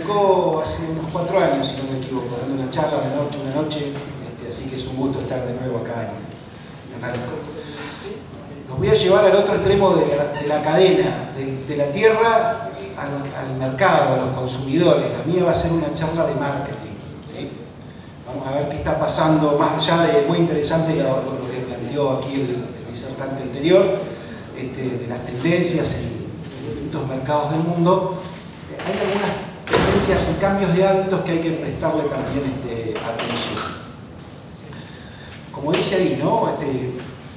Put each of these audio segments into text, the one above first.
publicó hace unos 4 años, si no me equivoco, dando una charla una noche, así que es un gusto estar de nuevo acá en Ranco. Los voy a llevar al otro extremo de la cadena, de la tierra al mercado, a los consumidores. La mía va a ser una charla de marketing, ¿sí? Vamos a ver qué está pasando, más allá de muy interesante lo que planteó aquí el disertante anterior, de las tendencias en distintos mercados del mundo. Hay algunas tendencias y cambios de hábitos que hay que prestarle también atención. Como dice ahí, ¿no?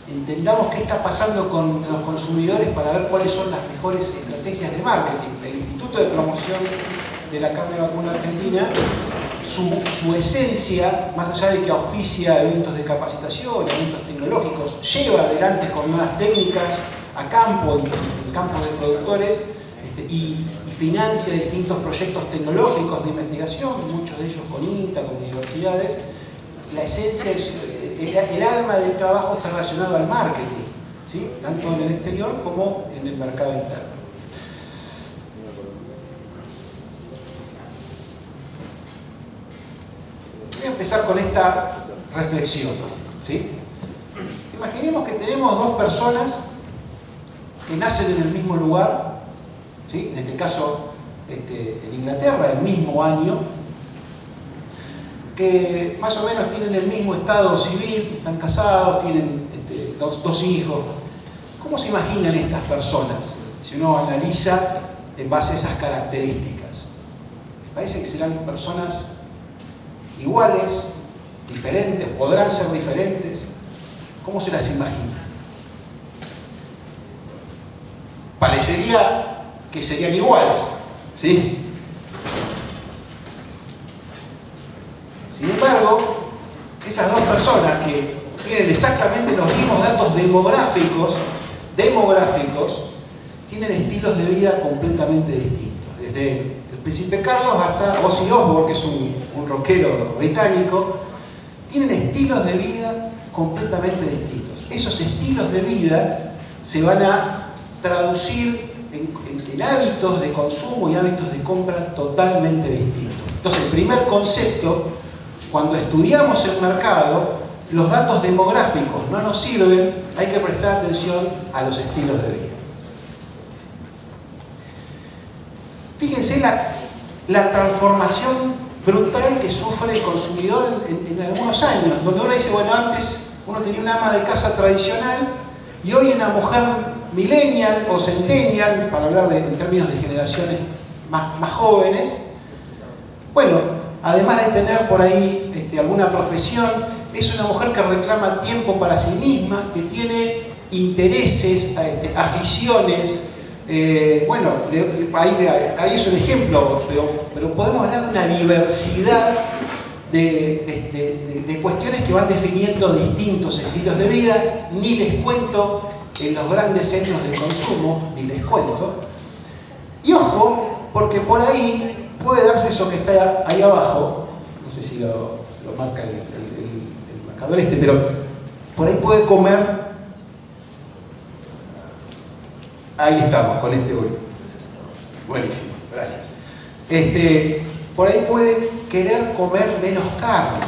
Entendamos qué está pasando con los consumidores para ver cuáles son las mejores estrategias de marketing. El Instituto de Promoción de la Carne Vacuna Argentina, su esencia, más allá de que auspicia eventos de capacitación, eventos tecnológicos, lleva adelante con nuevas técnicas a campo, en campos de productores, y financia distintos proyectos tecnológicos de investigación, muchos de ellos con INTA, con universidades. La esencia es, el alma del trabajo está relacionado al marketing, ¿sí? Tanto en el exterior como en el mercado interno. Voy a empezar con esta reflexión, ¿sí? Imaginemos que tenemos dos personas que nacen en el mismo lugar, ¿sí? En este caso en Inglaterra, el mismo año, que más o menos tienen el mismo estado civil, están casados, tienen dos hijos. ¿Cómo se imaginan estas personas si uno analiza en base a esas características? ¿Les parece que serán personas iguales, diferentes, podrán ser diferentes? ¿Cómo se las imagina? Parecería que serían iguales, ¿sí? Sin embargo, esas dos personas que tienen exactamente los mismos datos demográficos, tienen estilos de vida completamente distintos. Desde el Príncipe Carlos hasta Ozzy Osbourne, que es un rockero británico, tienen estilos de vida completamente distintos. Esos estilos de vida se van a traducir en hábitos de consumo y hábitos de compra totalmente distintos. Entonces, el primer concepto, cuando estudiamos el mercado, los datos demográficos no nos sirven, hay que prestar atención a los estilos de vida. Fíjense la transformación brutal que sufre el consumidor en algunos años, donde uno dice, bueno, antes uno tenía una ama de casa tradicional y hoy una mujer millennial o centennial, para hablar en términos de generaciones más jóvenes, bueno, además de tener por ahí alguna profesión, es una mujer que reclama tiempo para sí misma, que tiene intereses, aficiones. Bueno, ahí es un ejemplo, pero podemos hablar de una diversidad de cuestiones que van definiendo distintos estilos de vida. Ni les cuento en los grandes centros de consumo, ni les cuento. Y ojo, porque por ahí puede darse eso que está ahí abajo, no sé si lo marca el marcador pero por ahí puede comer. Ahí estamos, con hoy. Buenísimo, gracias. Por ahí puede querer comer menos carne.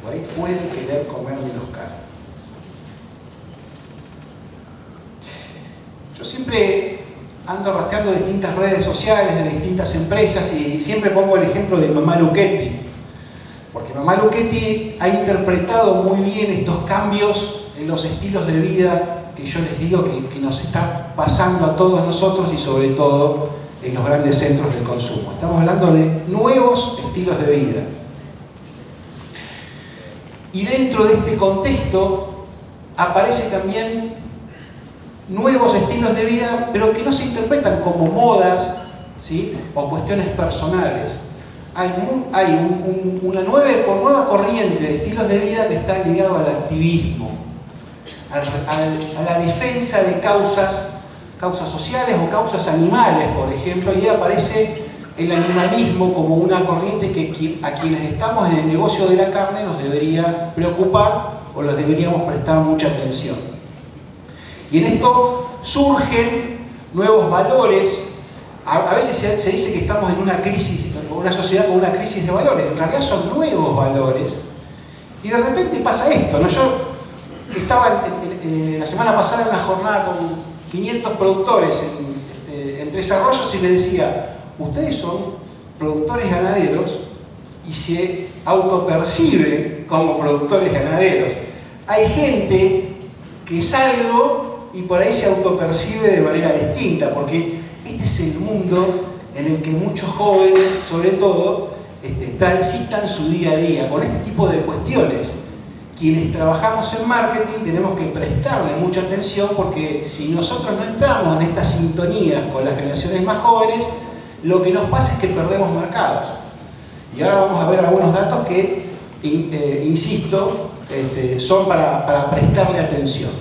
Por ahí puede querer comer menos carne. Yo siempre ando rastreando distintas redes sociales de distintas empresas y siempre pongo el ejemplo de Mamá Luchetti. Porque Mamá Luchetti ha interpretado muy bien estos cambios en los estilos de vida que yo les digo que nos está pasando a todos nosotros y sobre todo en los grandes centros de consumo. Estamos hablando de nuevos estilos de vida. Y dentro de este contexto aparece también nuevos estilos de vida, pero que no se interpretan como modas, ¿sí? O cuestiones personales. Hay una nueva corriente de estilos de vida que está ligado al activismo, a la defensa de causas sociales o causas animales, por ejemplo, y aparece el animalismo como una corriente que a quienes estamos en el negocio de la carne nos debería preocupar o les deberíamos prestar mucha atención. Y en esto surgen nuevos valores A veces se dice que estamos en una crisis, una sociedad con una crisis de valores. En realidad son nuevos valores. Y de repente pasa esto, ¿no? Yo estaba la semana pasada en una jornada con 500 productores en Tres Arroyos y les decía, ustedes son productores ganaderos y se autoperciben como productores ganaderos. Hay gente que es algo y por ahí se autopercibe de manera distinta, porque este es el mundo en el que muchos jóvenes, sobre todo, transitan su día a día con este tipo de cuestiones. Quienes trabajamos en marketing tenemos que prestarle mucha atención, porque si nosotros no entramos en esta sintonía con las generaciones más jóvenes, lo que nos pasa es que perdemos mercados. Y ahora vamos a ver algunos datos que, insisto, son para prestarle atención.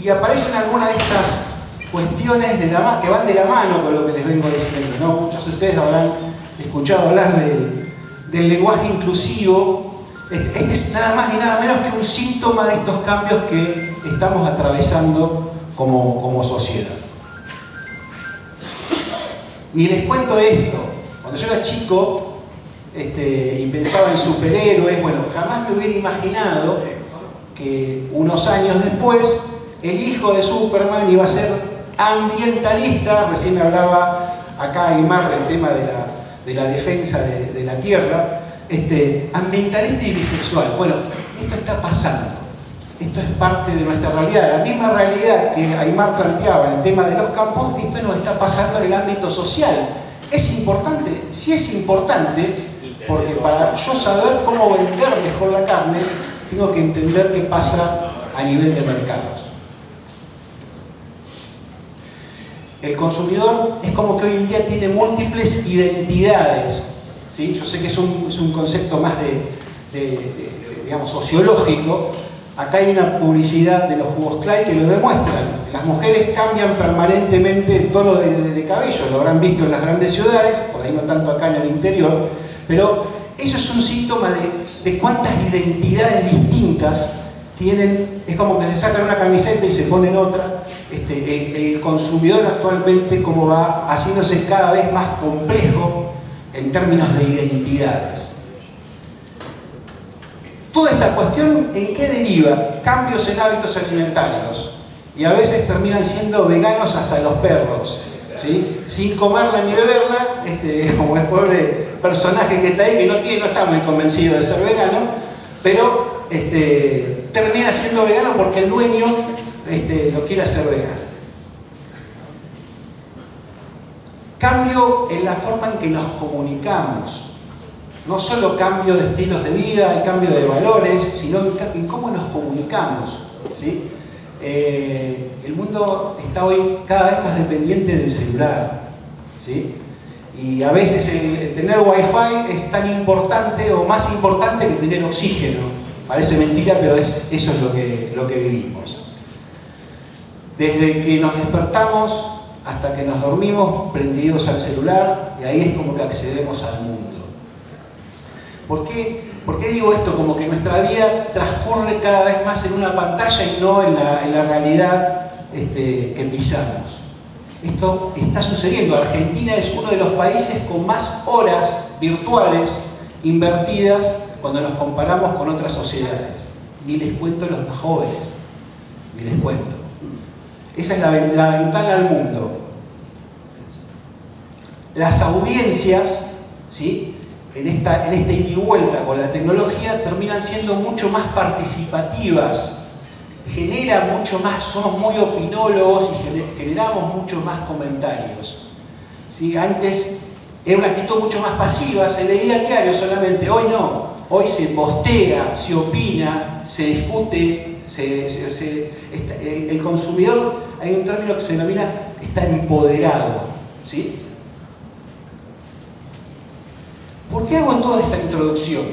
Y aparecen algunas de estas cuestiones que van de la mano con lo que les vengo diciendo, ¿no? Muchos de ustedes habrán escuchado hablar del lenguaje inclusivo. Este es nada más ni nada menos que un síntoma de estos cambios que estamos atravesando como sociedad. Ni les cuento esto. Cuando yo era chico y pensaba en superhéroes, bueno, jamás me hubiera imaginado que unos años después el hijo de Superman iba a ser ambientalista. Recién hablaba acá Aymar del tema de la defensa de la tierra, ambientalista y bisexual. Bueno, esto está pasando, esto es parte de nuestra realidad, la misma realidad que Aymar planteaba en el tema de los campos. Esto nos está pasando en el ámbito social. ¿Es importante? Sí es importante, porque para yo saber cómo vender mejor la carne, tengo que entender qué pasa a nivel de mercados. El consumidor es como que hoy en día tiene múltiples identidades, ¿sí? Yo sé que es un concepto más digamos, sociológico. Acá hay una publicidad de los jugos Clay que lo demuestran. Las mujeres cambian permanentemente el tono de cabello, lo habrán visto en las grandes ciudades, por ahí no tanto acá en el interior, pero eso es un síntoma de cuántas identidades distintas tienen. Es como que se sacan una camiseta y se ponen otra. El consumidor actualmente como va haciéndose cada vez más complejo en términos de identidades. Toda esta cuestión, ¿en qué deriva? Cambios en hábitos alimentarios. Y a veces terminan siendo veganos hasta los perros, ¿sí? Sin comerla ni beberla, como el pobre personaje que está ahí, que no está muy convencido de ser vegano, pero termina siendo vegano porque el dueño lo quiere hacer vegano. Cambio en la forma en que nos comunicamos. No solo cambio de estilos de vida, hay cambio de valores, sino en cómo nos comunicamos, ¿sí? El mundo está hoy cada vez más dependiente del celular, ¿sí? Y a veces el tener wifi es tan importante o más importante que tener oxígeno. Parece mentira, pero eso es lo que vivimos. Desde que nos despertamos hasta que nos dormimos prendidos al celular, y ahí es como que accedemos al mundo. ¿Por qué digo esto? Como que nuestra vida transcurre cada vez más en una pantalla y no en la realidad que pisamos. Esto está sucediendo. Argentina es uno de los países con más horas virtuales invertidas cuando nos comparamos con otras sociedades. Ni les cuento los más jóvenes, ni les cuento. Esa es la ventana al mundo. Las audiencias, ¿sí?, en esta ida y vuelta con la tecnología terminan siendo mucho más participativas, generan mucho más, somos muy opinólogos y generamos mucho más comentarios, ¿sí? Antes era una actitud mucho más pasiva, se leía el diario solamente. Hoy no, hoy se postea, se opina, se discute, el consumidor, hay un término que se denomina está empoderado, ¿sí? ¿Por qué hago toda esta introducción?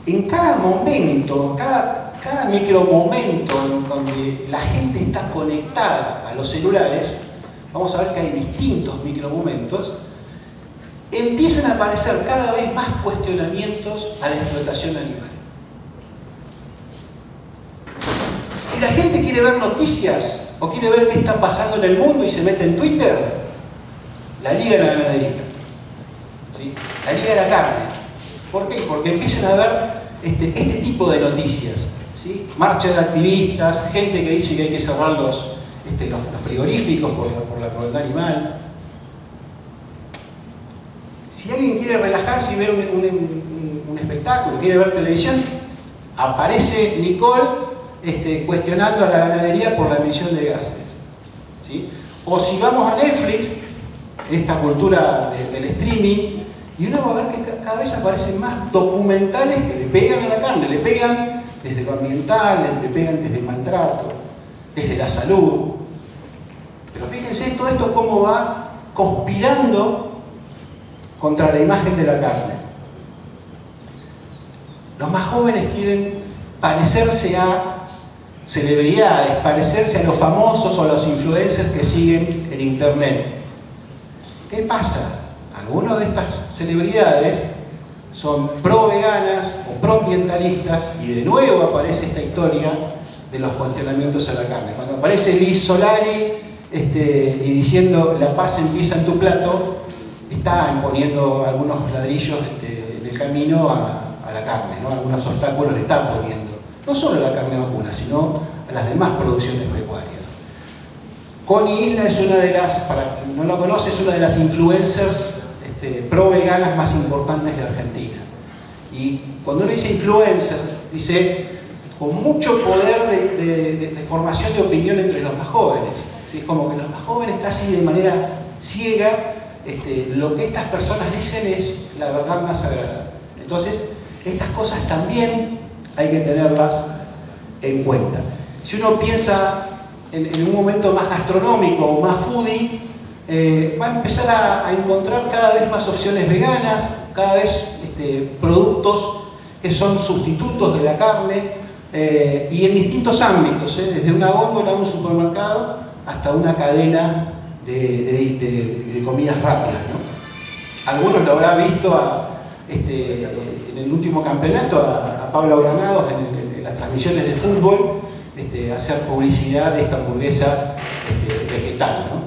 En cada momento, cada micromomento en donde la gente está conectada a los celulares, vamos a ver que hay distintos micromomentos, empiezan a aparecer cada vez más cuestionamientos a la explotación animal. Si la gente quiere ver noticias o quiere ver qué está pasando en el mundo y se mete en Twitter, la Liga de la Ganadería, ¿sí? La Liga de la Carne. ¿Por qué? Porque empiezan a ver este tipo de noticias, ¿sí? Marcha de activistas, gente que dice que hay que cerrar los frigoríficos por la crueldad animal. Si alguien quiere relajarse y ver un espectáculo, quiere ver televisión, aparece Nicole cuestionando a la ganadería por la emisión de gases, ¿sí? O si vamos a Netflix, en esta cultura del streaming, y uno va a ver que cada vez aparecen más documentales que le pegan a la carne, le pegan desde lo ambiental, le pegan desde el maltrato, desde la salud. Pero fíjense todo esto cómo va conspirando contra la imagen de la carne. Los más jóvenes quieren parecerse a celebridades, parecerse a los famosos o a los influencers que siguen en internet. ¿Qué pasa? Algunas de estas celebridades son pro-veganas o pro-ambientalistas y de nuevo aparece esta historia de los cuestionamientos a la carne. Cuando aparece Liz Solari y diciendo la paz empieza en tu plato, está imponiendo algunos ladrillos en el camino a la carne, ¿no? Algunos obstáculos le está poniendo, no solo a la carne vacuna, sino a las demás producciones pecuarias. Connie Isla es una de las, para quien no la conoce, es una de las influencers pro-veganas más importantes de Argentina. Y cuando uno dice influencer, dice con mucho poder de formación de opinión entre los más jóvenes. ¿Sí? Es como que los más jóvenes casi de manera ciega, lo que estas personas dicen es la verdad más sagrada. Entonces, estas cosas también hay que tenerlas en cuenta. Si uno piensa en un momento más gastronómico o más foodie, va a empezar a encontrar cada vez más opciones veganas, cada vez productos que son sustitutos de la carne, y en distintos ámbitos, desde una góndola a un supermercado hasta una cadena de comidas rápidas, ¿no? Algunos lo habrán visto en el último campeonato a Pablo Granados en las transmisiones de fútbol hacer publicidad de esta hamburguesa vegetal, ¿no?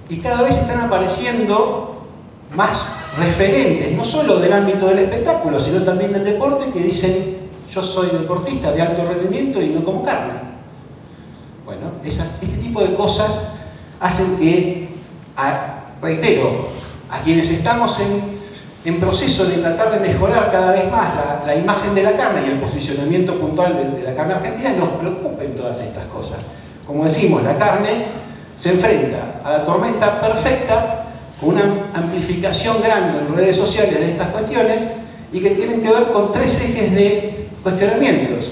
Y cada vez están apareciendo más referentes, no solo del ámbito del espectáculo, sino también del deporte, que dicen: yo soy deportista de alto rendimiento y no como carne. Bueno, este tipo de cosas hacen que, reitero, a quienes estamos en proceso de tratar de mejorar cada vez más la imagen de la carne y el posicionamiento puntual de la carne argentina, nos preocupen todas estas cosas. Como decimos, la carne se enfrenta a la tormenta perfecta con una amplificación grande en redes sociales de estas cuestiones y que tienen que ver con tres ejes de cuestionamientos.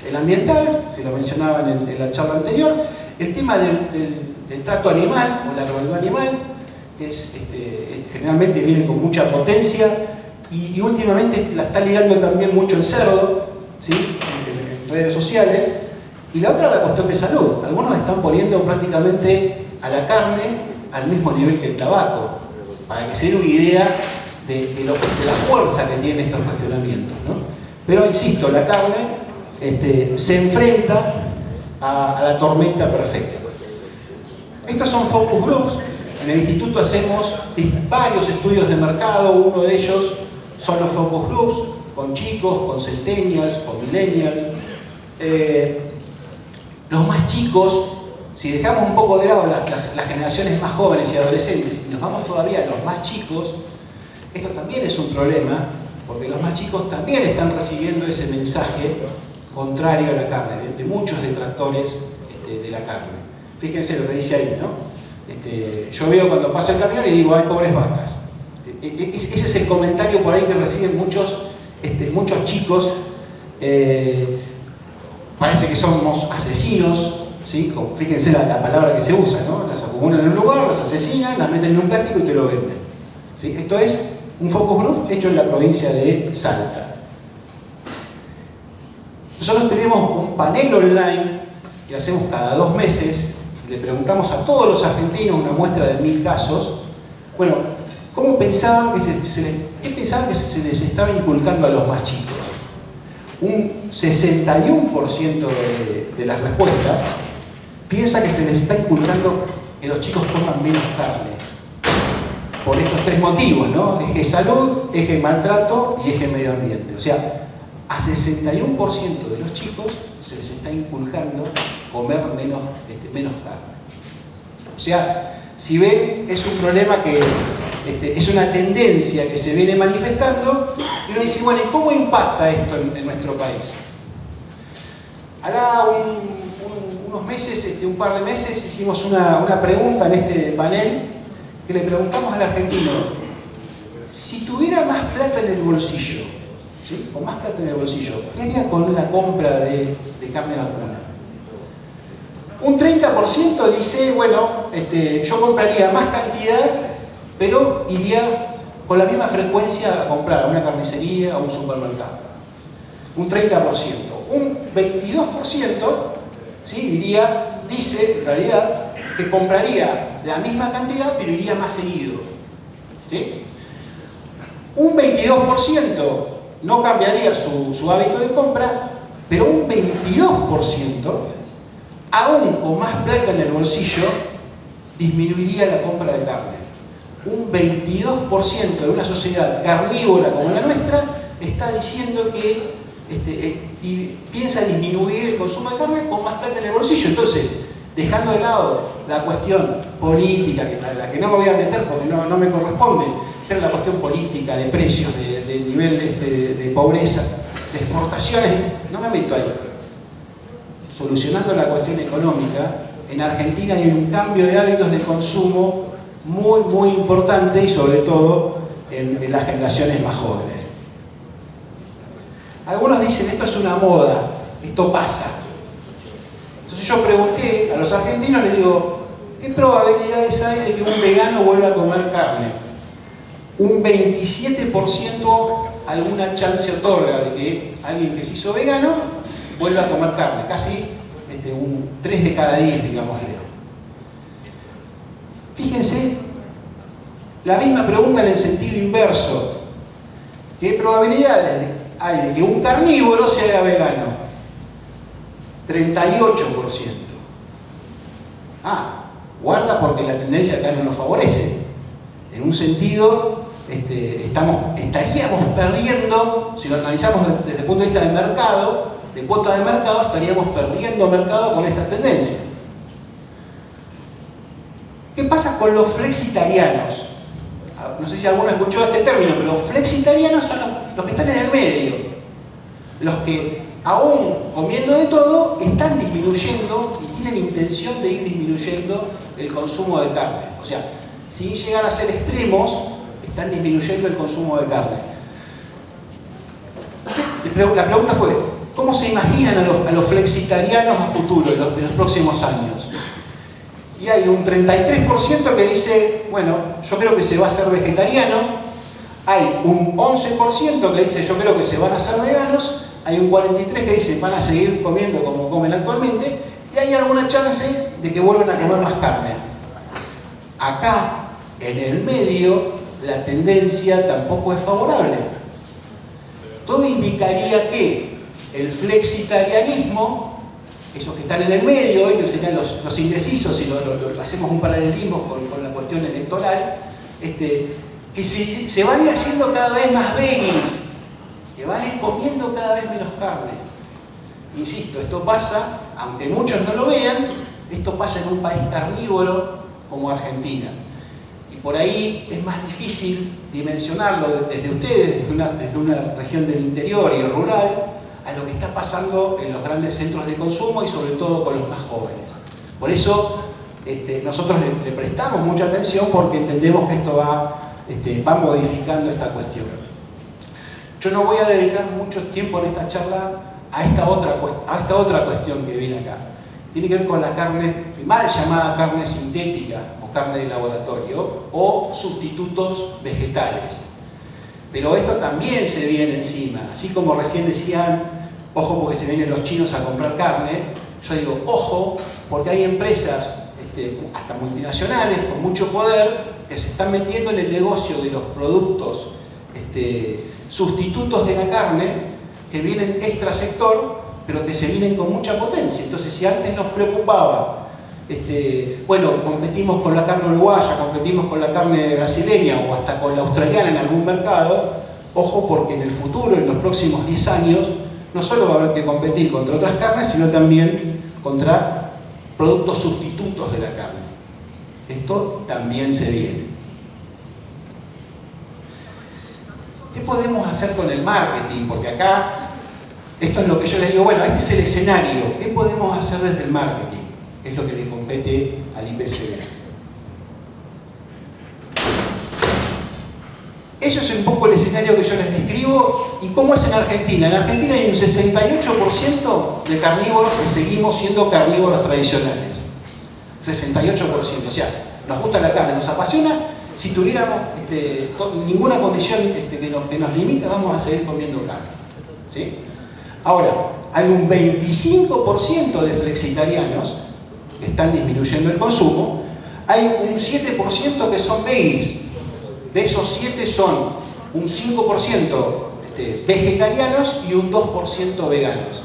El ambiental, que lo mencionaba en la charla anterior, el tema del trato animal o la crueldad animal, que generalmente viene con mucha potencia y últimamente la está ligando también mucho el cerdo, ¿sí? en redes sociales. Y la otra, la cuestión de salud. Algunos están poniendo prácticamente a la carne al mismo nivel que el tabaco, para que se den una idea de la fuerza que tienen estos cuestionamientos, ¿no? Pero insisto, la carne se enfrenta a la tormenta perfecta. Estos son focus groups. En el instituto hacemos varios estudios de mercado. Uno de ellos son los focus groups, con chicos, con centennials, con millennials. Los más chicos, si dejamos un poco de lado las generaciones más jóvenes y adolescentes y nos vamos todavía a los más chicos, esto también es un problema, porque los más chicos también están recibiendo ese mensaje contrario a la carne, de muchos detractores de la carne. Fíjense lo que dice ahí, ¿no? Yo veo cuando pasa el camión y digo: ¡ay, pobres vacas! Ese es el comentario por ahí que reciben muchos chicos. Parece que somos asesinos, ¿sí? Fíjense la palabra que se usa, ¿no? Las acumulan en un lugar, las asesinan, las meten en un plástico y te lo venden, ¿sí? Esto es un focus group hecho en la provincia de Salta. Nosotros tenemos un panel online que hacemos cada 2 meses. Le preguntamos a todos los argentinos, una muestra de 1000 casos, bueno, ¿qué pensaban que se les estaba inculcando a los más chicos? un 61% de las respuestas piensa que se les está inculcando que los chicos coman menos carne. Por estos tres motivos, ¿no? Eje salud, eje maltrato y eje medio ambiente. O sea, a 61% de los chicos se les está inculcando comer menos carne. O sea, si ven, es un problema que es una tendencia que se viene manifestando, y uno dice, bueno, ¿y cómo impacta esto en nuestro país? Hará unos meses, un par de meses, hicimos una pregunta en este panel, que le preguntamos al argentino, si tuviera más plata en el bolsillo, ¿sí? O más plata en el bolsillo, ¿qué haría con la compra de carne vacuna? Un 30% dice, bueno, yo compraría más cantidad, pero iría con la misma frecuencia a comprar a una carnicería, a un supermercado. Un 30%. Un 22%, ¿sí? Dice, en realidad, que compraría la misma cantidad, pero iría más seguido. ¿Sí? Un 22% no cambiaría su hábito de compra, pero un 22%, aún con más plata en el bolsillo, disminuiría la compra de carne. Un 22% de una sociedad carnívora como la nuestra está diciendo que piensa disminuir el consumo de carne con más plata en el bolsillo. Entonces, dejando de lado la cuestión política, la que no me voy a meter porque no me corresponde, pero la cuestión política, de precios, de nivel de pobreza, de exportaciones, no me meto ahí. Solucionando la cuestión económica, en Argentina hay un cambio de hábitos de consumo muy, muy importante, y sobre todo en las generaciones más jóvenes. Algunos dicen, esto es una moda, esto pasa. Entonces yo pregunté a los argentinos, les digo, ¿qué probabilidades hay de que un vegano vuelva a comer carne? Un 27% alguna chance otorga de que alguien que se hizo vegano vuelva a comer carne, casi un 3 de cada 10, digámosle. Fíjense, la misma pregunta en el sentido inverso. ¿Qué probabilidades hay de que un carnívoro se haga vegano? 38%. Guarda, porque la tendencia acá no nos favorece. En un sentido, estaríamos perdiendo, si lo analizamos desde el punto de vista del mercado, de cuota de mercado, estaríamos perdiendo mercado con esta tendencia. ¿Qué pasa con los flexitarianos? No sé si alguno escuchó este término, pero los flexitarianos son los que están en el medio. Los que, aún comiendo de todo, están disminuyendo y tienen intención de ir disminuyendo el consumo de carne. O sea, sin llegar a ser extremos, están disminuyendo el consumo de carne. La pregunta fue, ¿cómo se imaginan a los flexitarianos a futuro, en los próximos años? Y hay un 33% que dice, bueno, yo creo que se va a hacer vegetariano. Hay un 11% que dice, yo creo que se van a hacer veganos. Hay un 43% que dice, van a seguir comiendo como comen actualmente. Y hay alguna chance de que vuelvan a comer más carne. Acá, en el medio, la tendencia tampoco es favorable. Todo indicaría que el flexitarianismo, esos que están en el medio, y serían los indecisos, si hacemos un paralelismo con la cuestión electoral, que se van a ir haciendo cada vez más vegans, que van a ir comiendo cada vez menos carne. Insisto, esto pasa, aunque muchos no lo vean, esto pasa en un país carnívoro como Argentina. Y por ahí es más difícil dimensionarlo desde ustedes, desde una región del interior y rural, a lo que está pasando en los grandes centros de consumo y sobre todo con los más jóvenes. Por eso nosotros le prestamos mucha atención, porque entendemos que esto va modificando esta cuestión. Yo no voy a dedicar mucho tiempo en esta charla a esta otra cuestión que viene acá. Tiene que ver con la carne, mal llamada carne sintética o carne de laboratorio, o sustitutos vegetales. Pero esto también se viene encima. Así como recién decían, ojo porque se vienen los chinos a comprar carne, yo digo, ojo, porque hay empresas, hasta multinacionales, con mucho poder, que se están metiendo en el negocio de los productos sustitutos de la carne, que vienen extra sector, pero que se vienen con mucha potencia. Entonces, si antes nos preocupaba, bueno, competimos con la carne uruguaya, competimos con la carne brasileña o hasta con la australiana en algún mercado, ojo, porque en el futuro, en los próximos 10 años, no solo va a haber que competir contra otras carnes, sino también contra productos sustitutos de la carne. Esto también se viene. ¿Qué podemos hacer con el marketing? Porque acá, esto es lo que yo les digo, bueno, este es el escenario. ¿Qué podemos hacer desde el marketing? Es lo que le compete al IPCB. Eso es un poco el escenario que yo les describo. ¿Y cómo es en Argentina? En Argentina hay un 68% de carnívoros que seguimos siendo carnívoros tradicionales. 68%. O sea, nos gusta la carne, nos apasiona. Si tuviéramos ninguna condición que nos limita, vamos a seguir comiendo carne. ¿Sí? Ahora, hay un 25% de flexitarianos que están disminuyendo el consumo. Hay un 7% que son veggies. De esos 7 son un 5% vegetarianos y un 2% veganos.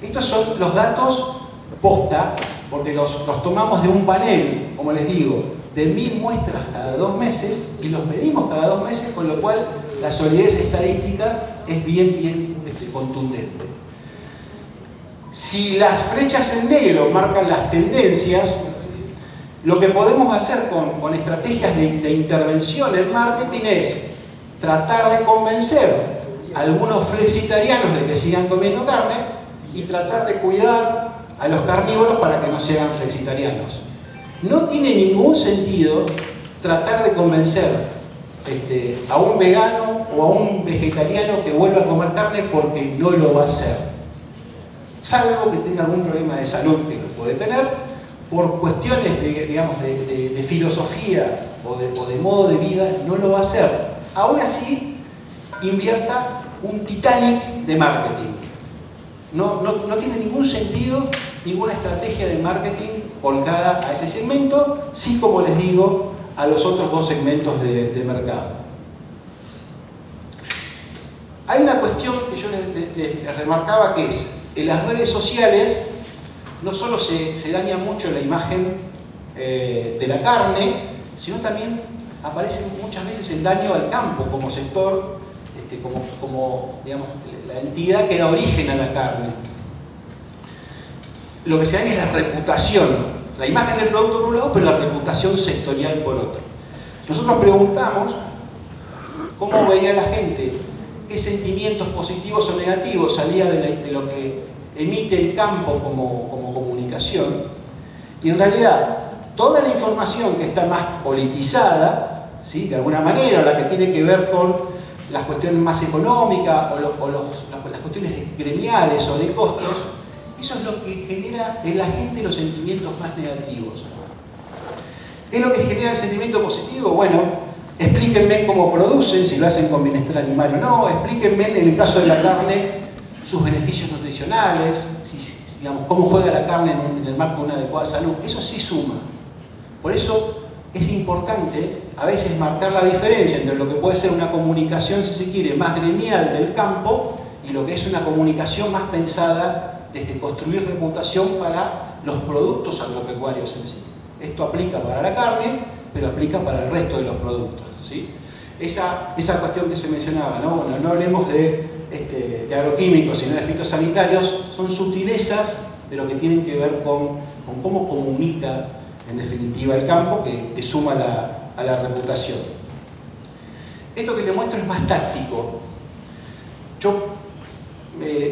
Estos son los datos posta, porque los tomamos de un panel, como les digo, de 1000 muestras cada 2 meses y los medimos cada 2 meses, con lo cual la solidez estadística es bien contundente. Si las flechas en negro marcan las tendencias, lo que podemos hacer con estrategias de intervención en marketing es tratar de convencer a algunos flexitarianos de que sigan comiendo carne y tratar de cuidar a los carnívoros para que no sean flexitarianos. No tiene ningún sentido tratar de convencer a un vegano o a un vegetariano que vuelva a comer carne porque no lo va a hacer. Salvo que tenga algún problema de salud, que lo puede tener, por cuestiones de filosofía o de modo de vida, no lo va a hacer. Aún así, invierta un Titanic de marketing. No tiene ningún sentido, ninguna estrategia de marketing volcada a ese segmento, sí, como les digo, a los otros 2 segmentos de mercado. Hay una cuestión que yo les remarcaba, que es, en las redes sociales no solo se daña mucho la imagen de la carne, sino también aparece muchas veces el daño al campo como sector, como digamos, la entidad que da origen a la carne. Lo que se daña es la reputación, la imagen del producto por un lado, pero la reputación sectorial por otro. Nosotros preguntamos cómo veía la gente, qué sentimientos positivos o negativos salía de lo que emite el campo como comunicación, y en realidad toda la información que está más politizada, ¿sí?, de alguna manera, la que tiene que ver con las cuestiones más económicas o las cuestiones gremiales o de costos, eso es lo que genera en la gente los sentimientos más negativos. ¿Qué es lo que genera el sentimiento positivo? Bueno, explíquenme cómo producen, si lo hacen con bienestar animal o no, explíquenme en el caso de la carne sus beneficios nutricionales, digamos, cómo juega la carne en el marco de una adecuada salud. Eso sí suma. Por eso es importante a veces marcar la diferencia entre lo que puede ser una comunicación, si se quiere, más gremial del campo y lo que es una comunicación más pensada desde construir reputación para los productos agropecuarios en sí. Esto aplica para la carne, pero aplica para el resto de los productos, ¿sí? Esa cuestión que se mencionaba, ¿no? Bueno, no hablemos de agroquímicos, sino de fitosanitarios, son sutilezas de lo que tienen que ver con cómo comunica, en definitiva, el campo, que suma a la reputación. Esto que les muestro es más táctico. Yo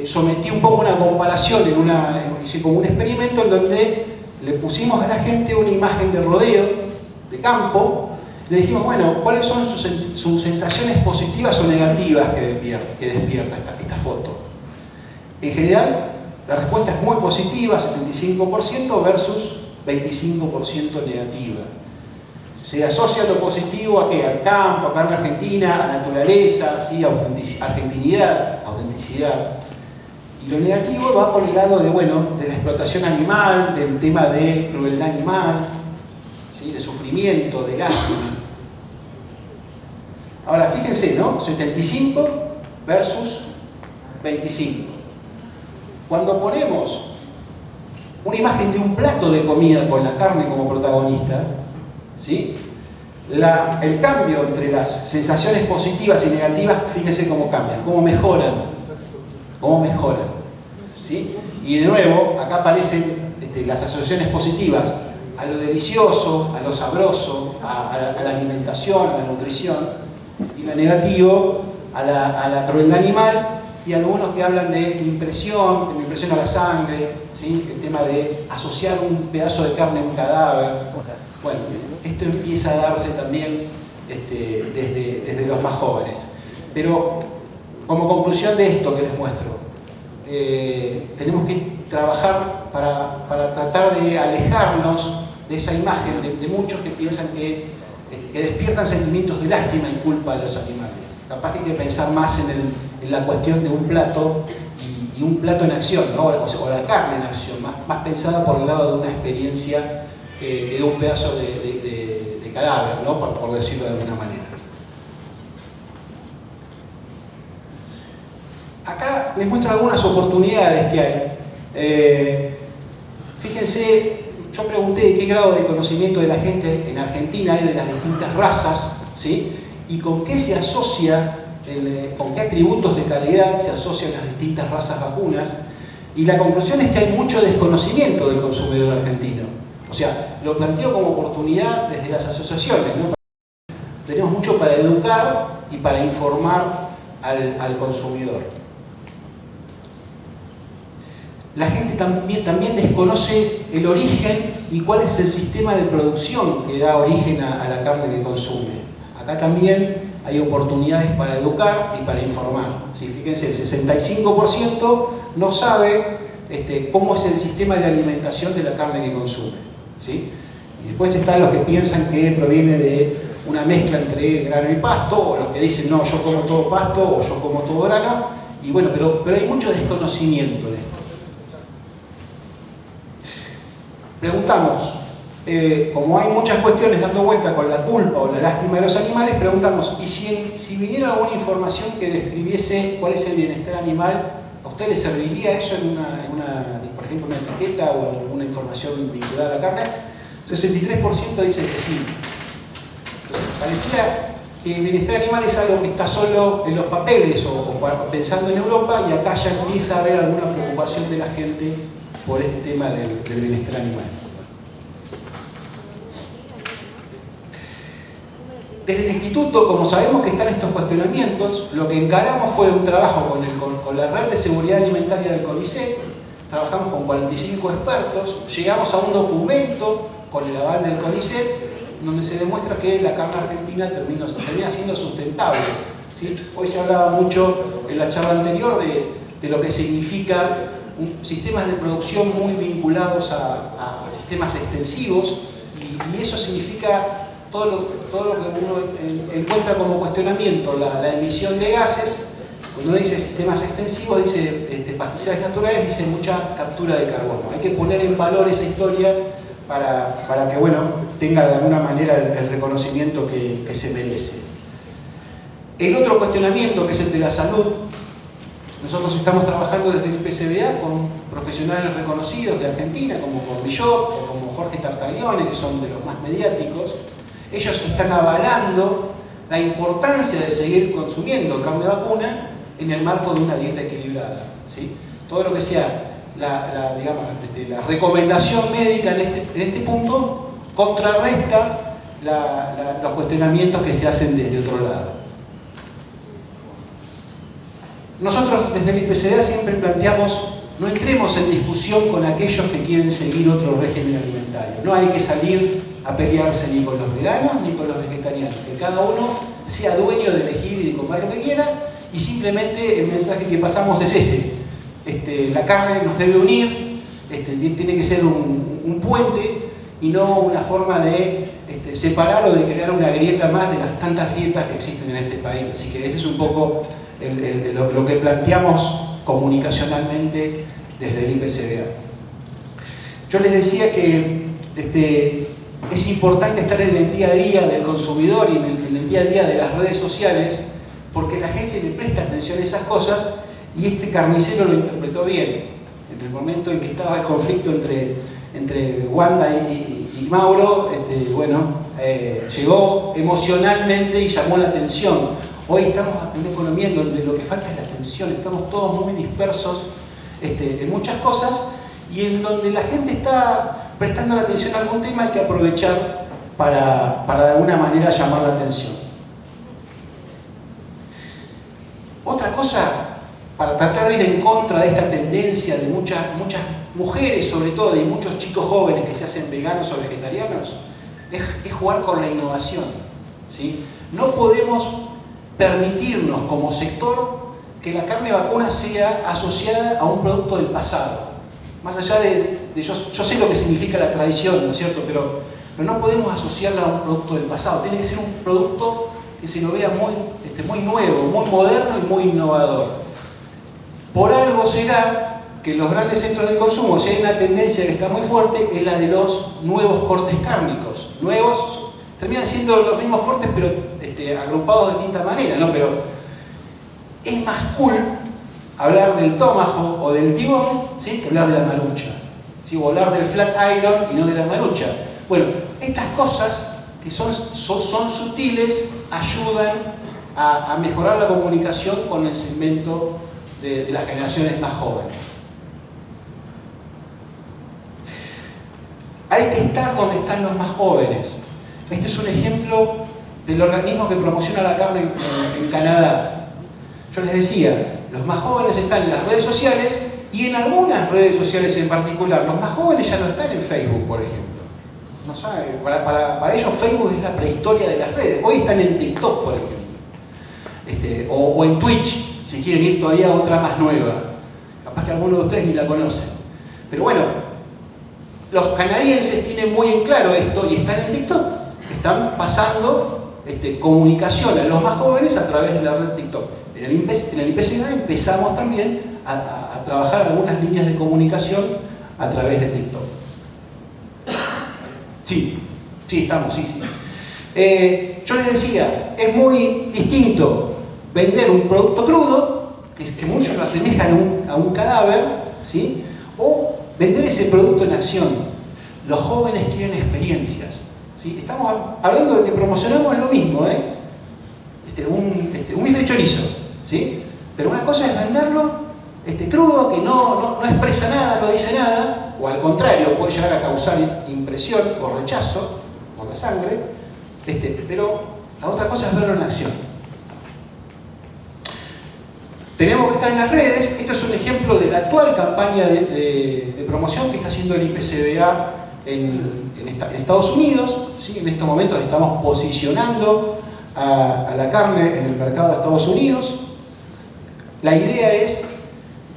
sometí un poco una comparación, hice como un experimento en donde le pusimos a la gente una imagen de rodeo, de campo. Le dijimos, bueno, ¿cuáles son sus sensaciones positivas o negativas que despierta esta foto? En general, la respuesta es muy positiva, 75% versus 25% negativa. Se asocia lo positivo ¿a qué? Al campo, a carne argentina, a naturaleza, ¿sí? Argentinidad, autenticidad. Y lo negativo va por el lado de la explotación animal, del tema de crueldad animal, ¿sí? De sufrimiento, de lástima. Ahora, fíjense, ¿no? 75 versus 25. Cuando ponemos una imagen de un plato de comida con la carne como protagonista, ¿sí? El cambio entre las sensaciones positivas y negativas, fíjense cómo cambian, cómo mejoran, ¿sí? Y de nuevo, acá aparecen las asociaciones positivas a lo delicioso, a lo sabroso, a la alimentación, a la nutrición, y lo negativo a la crueldad animal, y algunos que hablan de impresión, que me impresiona la sangre, ¿sí? El tema de asociar un pedazo de carne a un cadáver. Bueno, esto empieza a darse también desde los más jóvenes. Pero como conclusión de esto que les muestro, tenemos que trabajar para tratar de alejarnos de esa imagen de muchos que piensan que despiertan sentimientos de lástima y culpa a los animales. Capaz que hay que pensar más en la cuestión de un plato y un plato en acción, ¿no? O la carne en acción, más pensada por el lado de una experiencia que de un pedazo de cadáver, ¿no? Por decirlo de alguna manera. Acá les muestro algunas oportunidades que hay. Fíjense, yo pregunté qué grado de conocimiento de la gente en Argentina hay de las distintas razas, ¿sí? Y con qué se asocia, con qué atributos de calidad se asocian las distintas razas vacunas. Y la conclusión es que hay mucho desconocimiento del consumidor argentino. O sea, lo planteo como oportunidad desde las asociaciones, ¿no? Tenemos mucho para educar y para informar al consumidor. La gente también desconoce el origen y cuál es el sistema de producción que da origen a la carne que consume. Acá también hay oportunidades para educar y para informar. ¿Sí? Fíjense, el 65% no sabe cómo es el sistema de alimentación de la carne que consume. ¿Sí? Y después están los que piensan que proviene de una mezcla entre grano y pasto, o los que dicen, no, yo como todo pasto, o yo como todo grano. Y bueno, pero hay mucho desconocimiento en esto. Preguntamos, como hay muchas cuestiones dando vuelta con la culpa o la lástima de los animales, preguntamos, ¿y si viniera alguna información que describiese cuál es el bienestar animal, a usted le serviría eso por ejemplo, una etiqueta o en alguna información vinculada a la carne? 63% dicen que sí. Entonces, pareciera que el bienestar animal es algo que está solo en los papeles o pensando en Europa, y acá ya empieza a haber alguna preocupación de la gente por este tema del bienestar animal. Desde el instituto, como sabemos que están estos cuestionamientos, lo que encaramos fue un trabajo con la red de seguridad alimentaria del CONICET. Trabajamos con 45 expertos, llegamos a un documento con el aval del CONICET donde se demuestra que la carne argentina termina siendo sustentable. ¿Sí? Hoy se hablaba mucho en la charla anterior de lo que significa sistemas de producción muy vinculados a sistemas extensivos, y eso significa todo lo que uno encuentra como cuestionamiento, la emisión de gases. Cuando uno dice sistemas extensivos, dice pastizales naturales, dice mucha captura de carbono. Hay que poner en valor esa historia para que, bueno, tenga de alguna manera el reconocimiento que se merece. El otro cuestionamiento, que es el de la salud, nosotros estamos trabajando desde el IPCBA con profesionales reconocidos de Argentina, como Cordillot o como Jorge Tartaglione, que son de los más mediáticos. Ellos están avalando la importancia de seguir consumiendo carne vacuna en el marco de una dieta equilibrada. ¿Sí? Todo lo que sea la recomendación médica en este punto contrarresta los cuestionamientos que se hacen desde otro lado. Nosotros desde el IPCBA siempre planteamos, no entremos en discusión con aquellos que quieren seguir otro régimen alimentario. No hay que salir a pelearse ni con los veganos ni con los vegetarianos. Que cada uno sea dueño de elegir y de comer lo que quiera, y simplemente el mensaje que pasamos es ese. La carne nos debe unir, tiene que ser un puente y no una forma de separar o de crear una grieta más de las tantas grietas que existen en este país. Así que ese es un poco lo que planteamos comunicacionalmente desde el IPCBA. Yo les decía que es importante estar en el día a día del consumidor y en el día a día de las redes sociales, porque la gente le presta atención a esas cosas y este carnicero lo interpretó bien. En el momento en que estaba el conflicto entre Wanda y Mauro, llegó emocionalmente y llamó la atención. Hoy estamos en una economía en donde lo que falta es la atención, estamos todos muy dispersos en muchas cosas, y en donde la gente está prestando la atención a algún tema hay que aprovechar para de alguna manera llamar la atención. Otra cosa, para tratar de ir en contra de esta tendencia de muchas mujeres, sobre todo, y muchos chicos jóvenes que se hacen veganos o vegetarianos, es jugar con la innovación, ¿sí? No podemos permitirnos como sector que la carne vacuna sea asociada a un producto del pasado. Más allá yo sé lo que significa la tradición, ¿no es cierto? Pero no podemos asociarla a un producto del pasado. Tiene que ser un producto que se lo vea muy nuevo, muy moderno y muy innovador. Por algo será que en los grandes centros de consumo, si hay una tendencia que está muy fuerte, es la de los nuevos cortes cárnicos. Nuevos, terminan siendo los mismos cortes, pero agrupados de distinta manera, ¿no? Pero es más cool hablar del tomahawk o del tibón, ¿sí?, que hablar de la marucha, ¿sí? O hablar del flat iron y no de la marucha. Bueno, estas cosas que son sutiles ayudan a mejorar la comunicación con el segmento de las generaciones más jóvenes. Hay que estar donde están los más jóvenes. Este es un ejemplo del organismo que promociona la carne en Canadá. Yo les decía, los más jóvenes están en las redes sociales, y en algunas redes sociales en particular. Los más jóvenes ya no están en Facebook, por ejemplo. No saben, para ellos Facebook es la prehistoria de las redes. Hoy están en TikTok, por ejemplo. O en Twitch, si quieren ir todavía a otra más nueva. Capaz que algunos de ustedes ni la conocen. Pero bueno, los canadienses tienen muy en claro esto y están en TikTok. Están pasando comunicación a los más jóvenes a través de la red TikTok. En el IPCBA empezamos también a trabajar algunas líneas de comunicación a través de TikTok. Sí, estamos, sí. Yo les decía, es muy distinto vender un producto crudo, que muchos lo asemejan a un cadáver, ¿sí?, o vender ese producto en acción. Los jóvenes quieren experiencias, ¿sí? Estamos hablando de que promocionamos lo mismo, un bife de chorizo, ¿sí? Pero una cosa es venderlo crudo, que no expresa nada, no dice nada, o al contrario, puede llegar a causar impresión o rechazo por la sangre, pero la otra cosa es verlo en acción. Tenemos que estar en las redes. Esto es un ejemplo de la actual campaña de promoción que está haciendo el IPCBA en Estados Unidos, ¿sí? En estos momentos estamos posicionando a la carne en el mercado de Estados Unidos. La idea es,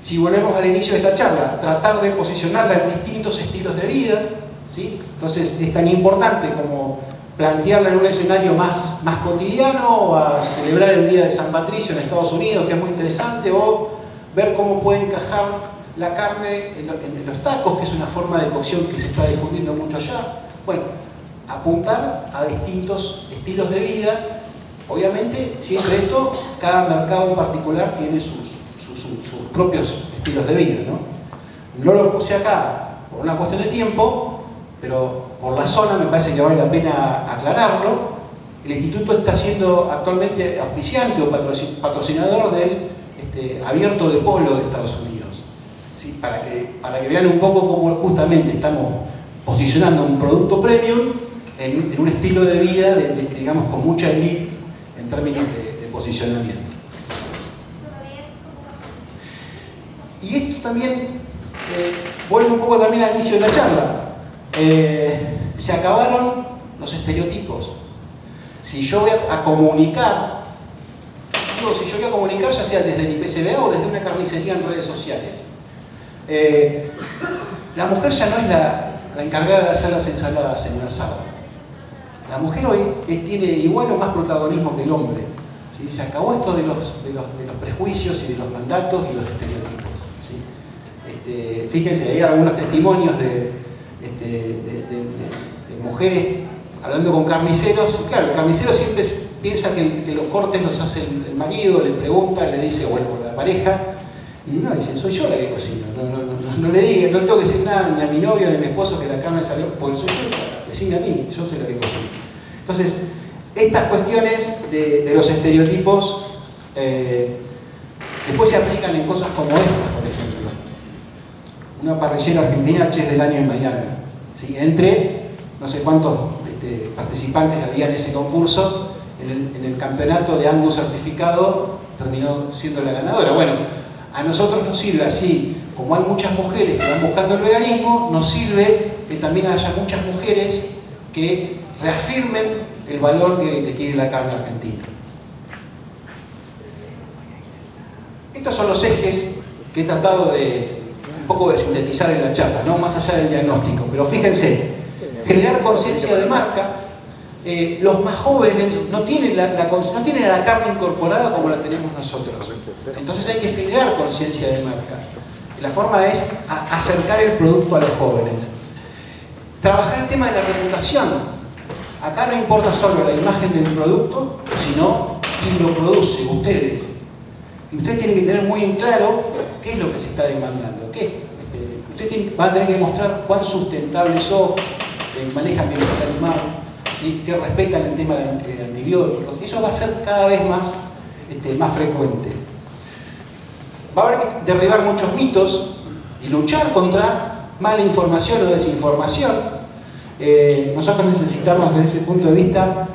si volvemos al inicio de esta charla, tratar de posicionarla en distintos estilos de vida, ¿sí? Entonces es tan importante como plantearla en un escenario más cotidiano, o a celebrar el Día de San Patricio en Estados Unidos, que es muy interesante, o ver cómo puede encajar la carne en los tacos, que es una forma de cocción que se está difundiendo mucho allá. Bueno, apuntar a distintos estilos de vida. Obviamente, siempre esto, cada mercado en particular tiene sus propios estilos de vida, ¿no? No lo puse acá por una cuestión de tiempo, pero por la zona me parece que vale la pena aclararlo. El instituto está siendo actualmente auspiciante o patrocinador del Abierto de Polo de Estados Unidos, ¿sí? Para que vean un poco cómo justamente estamos posicionando un producto premium en un estilo de vida, digamos, con mucha elite en términos de posicionamiento. Y esto también vuelve un poco también al inicio de la charla. Se acabaron los estereotipos. Si yo voy a comunicar, ya sea desde el IPCBA o desde una carnicería en redes sociales, la mujer ya no es la encargada de hacer las ensaladas en un asado. La mujer hoy tiene igual o más protagonismo que el hombre, ¿sí? Se acabó esto de los prejuicios y de los mandatos y los estereotipos, ¿sí? Fíjense, hay algunos testimonios de mujeres hablando con carniceros. Claro, el carnicero siempre piensa que los cortes los hace el marido, le pregunta, le dice, o la pareja, Y no, dice, soy yo la que cocino. No le diga, no le tengo que decir nada ni a mi novio ni a mi esposo que la carne salió, porque soy yo, decime a mí, yo soy la que cocino. Entonces, estas cuestiones de los estereotipos después se aplican en cosas como estas, por ejemplo. Una parrillera argentina, chef del año en Miami. ¿Sí? Entre no sé cuántos participantes había en ese concurso, en el campeonato de Angus certificado terminó siendo la ganadora. Bueno, a nosotros nos sirve así, como hay muchas mujeres que van buscando el veganismo, nos sirve que también haya muchas mujeres que reafirmen el valor que tiene la carne argentina. Estos son los ejes que he tratado de un poco de sintetizar en la charla, ¿no? Más allá del diagnóstico. Pero fíjense, generar conciencia de marca. Los más jóvenes no tienen la carne incorporada como la tenemos nosotros. Entonces hay que generar conciencia de marca. La forma es acercar el producto a los jóvenes. Trabajar el tema de la reputación. Acá no importa solo la imagen del producto, sino quién lo produce, ustedes. Y ustedes tienen que tener muy en claro qué es lo que se está demandando. Ustedes van a tener que demostrar cuán sustentables son, que manejan bien el animal, ¿sí? Que respetan el tema de antibióticos. Eso va a ser cada vez más frecuente. Va a haber que derribar muchos mitos y luchar contra mala información o desinformación. Nosotros necesitamos desde ese punto de vista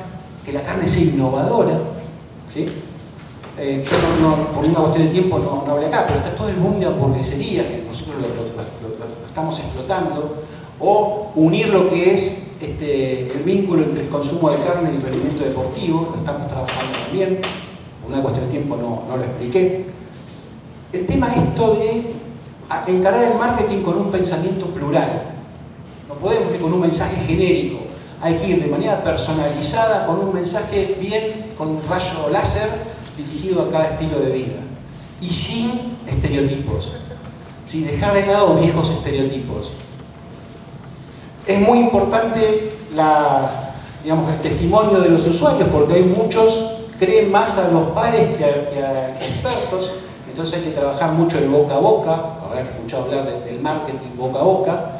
que la carne sea innovadora, ¿sí? Yo por una cuestión de tiempo no hablé acá, pero está todo el boom de hamburguesería que nosotros lo estamos explotando, o unir lo que es el vínculo entre el consumo de carne y el rendimiento deportivo, lo estamos trabajando también, por una cuestión de tiempo no lo expliqué. El tema es esto de encarar el marketing con un pensamiento plural. No podemos ir con un mensaje genérico, hay que ir de manera personalizada con un mensaje bien, con un rayo láser dirigido a cada estilo de vida y sin estereotipos, sin dejar de lado viejos estereotipos. Es muy importante el testimonio de los usuarios, porque hay muchos creen más a los pares que a expertos, entonces hay que trabajar mucho el boca a boca. Ahora he escuchado hablar del marketing boca a boca,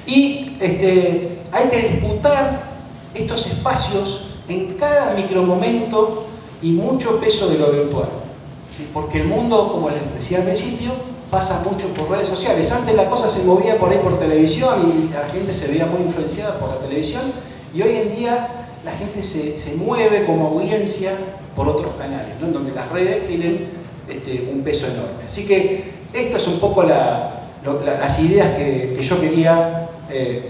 y hay que disputar estos espacios en cada micromomento y mucho peso de lo virtual, ¿sí? Porque el mundo, como les decía al principio, pasa mucho por redes sociales. Antes la cosa se movía por ahí por televisión y la gente se veía muy influenciada por la televisión, y hoy en día la gente se mueve como audiencia por otros canales, ¿no? En donde las redes tienen un peso enorme. Así que estas son un poco las ideas que yo quería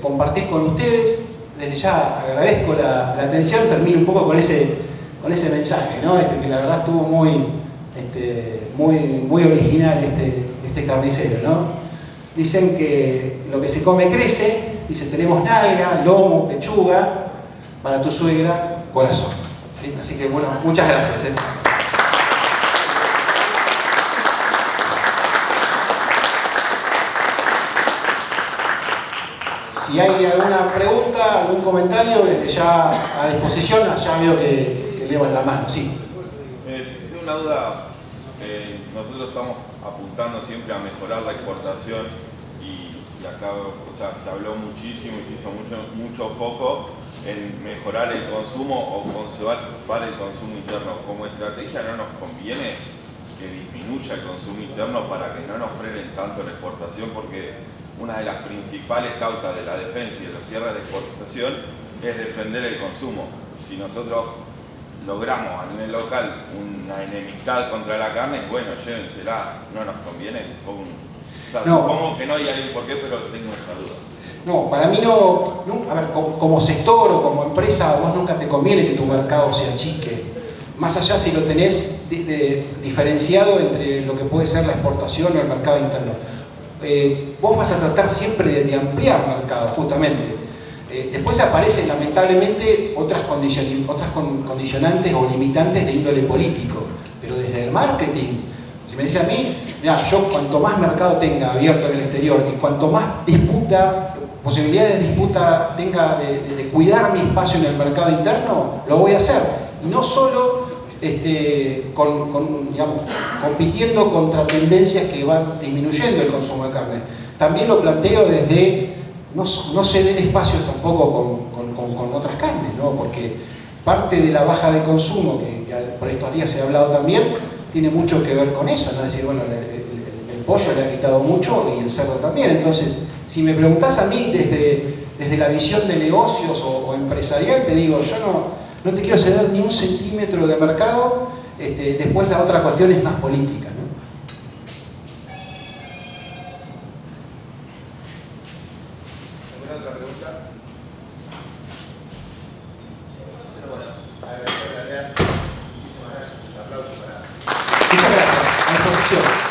compartir con ustedes. Desde ya agradezco la atención, termino un poco con ese mensaje, ¿no? Que la verdad estuvo muy original este carnicero, ¿no? Dicen que lo que se come crece, dice, tenemos nalga, lomo, pechuga, para tu suegra, corazón, ¿sí? Así que bueno, muchas gracias. Si hay alguna pregunta, algún comentario, desde ya a disposición, ya veo que levan la mano, sí. Tengo una duda. Nosotros estamos apuntando siempre a mejorar la exportación y acá se habló muchísimo y se hizo mucho foco en mejorar el consumo o conservar el consumo interno. Como estrategia no nos conviene que disminuya el consumo interno para que no nos frenen tanto la exportación, porque una de las principales causas de la defensa y de los cierres de exportación es defender el consumo. Si nosotros logramos a nivel local una enemistad contra la carne, bueno, llévensela, no nos conviene. Supongo que no hay ahí por qué, pero tengo esa duda. No, para mí no. A ver, como sector o como empresa, a vos nunca te conviene que tu mercado se achique. Más allá si lo tenés diferenciado entre lo que puede ser la exportación o el mercado interno. Vos vas a tratar siempre de ampliar mercado, justamente. Después aparecen lamentablemente otras condicionantes o limitantes de índole político, pero desde el marketing, si me dice a mí, mira, yo cuanto más mercado tenga abierto en el exterior y cuanto más posibilidades de disputa tenga de cuidar mi espacio en el mercado interno, lo voy a hacer. Y no solo digamos, compitiendo contra tendencias que van disminuyendo el consumo de carne. También lo planteo desde no ceder espacios tampoco con otras carnes, ¿no? Porque parte de la baja de consumo, que ya por estos días se ha hablado también, tiene mucho que ver con eso, ¿no? Es decir, bueno, el pollo le ha quitado mucho y el cerdo también. Entonces, si me preguntás a mí desde la visión de negocios o empresarial, te digo, yo no te quiero ceder ni un centímetro de mercado. Después la otra cuestión es más política, ¿no? ¿Alguna otra pregunta? Muchísimas gracias. Muchas gracias. A disposición.